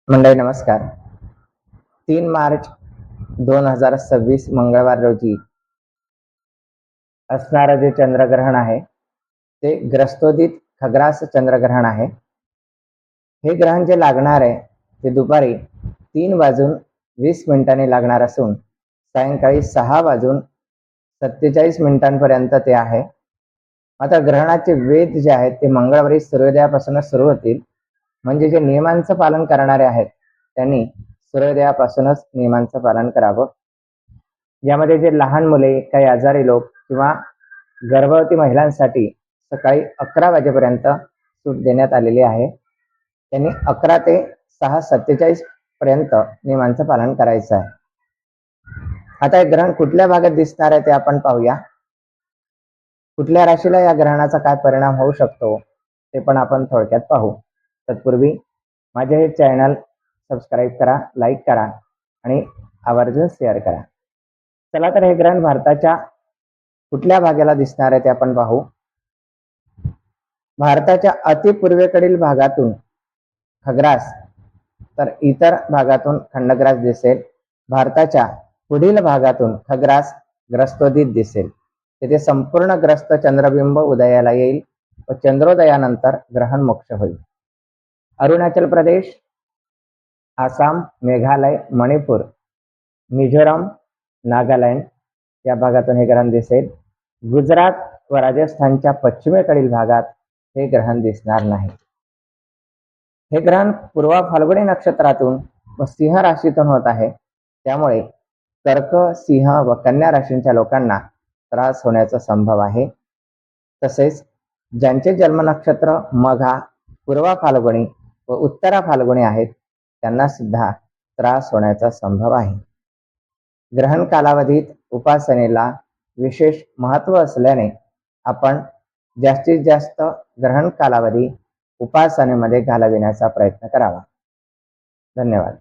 मंडळी नमस्कार. 3 मार्च 2026 मंगळवार रोजी असणारं जे चंद्रग्रहण आहे ते ग्रस्तोदित खग्रास चंद्रग्रहण आहे. हे ग्रहण जे लागणार आहे ते दुपारी 3:20 लागणार असून सायंकाळी 6:47 ते आहे. आता ग्रहणाचे वेध जे आहेत ते मंगळवारी सूर्योदयापासूनच सुरू होतील. म्हणजे जे नियमांचं पालन करणारे आहेत त्यांनी सूर्योदयापासूनच नियमांचं पालन करावं. यामध्ये जे लहान मुले, काही आजारी लोक किंवा गर्भवती महिलांसाठी सकाळी 11 वाजेपर्यंत सूट देण्यात आलेली आहे. त्यांनी 11 ते 6:47 पर्यंत नियमांचं पालन करायचं आहे. आता हे ग्रहण कुठल्या भागात दिसणार आहे ते आपण पाहूया. कुठल्या राशीला या ग्रहणाचा काय परिणाम होऊ शकतो ते पण आपण थोडक्यात पाहू. तत्पूर्वी माझे हे चॅनल सबस्क्राईब करा, लाईक करा आणि आवर्जून शेअर करा. चला तर हे ग्रहण भारताच्या कुठल्या भागाला दिसणार आहे ते आपण पाहू. भारताच्या अतिपूर्वेकडील भागातून खग्रास तर इतर भागातून खंडग्रास दिसेल. भारताच्या पुढील भागातून खग्रास ग्रस्तोदित दिसेल. तिथे संपूर्ण ग्रस्त चंद्रबिंब उदयाला येईल व चंद्रोदयानंतर ग्रहण मोक्ष होईल. अरुणाचल प्रदेश, आसाम, मेघालय, मणिपूर, मिझोराम, नागालँड या भागातून हे ग्रहण दिसेल. गुजरात व राजस्थानच्या पश्चिमेकडील भागात हे ग्रहण दिसणार नाही. हे ग्रहण पूर्वा फाल्गुनी नक्षत्रातून व सिंह राशीतून होत आहे. त्यामुळे कर्क, सिंह व कन्या राशींच्या लोकांना त्रास होण्याचा संभव आहे. तसेच ज्यांचे जन्म नक्षत्र मघा, पूर्वा फाल्गुनी व उत्तरा फाल्गुनी आहेत त्यांना सुद्धा त्रास होण्याचा संभव आहे. ग्रहण कालावधीत उपासनेला विशेष महत्त्व असल्याने आपण जास्तीत जास्त ग्रहण कालावधी उपासनेमध्ये घालविण्याचा प्रयत्न करावा. धन्यवाद.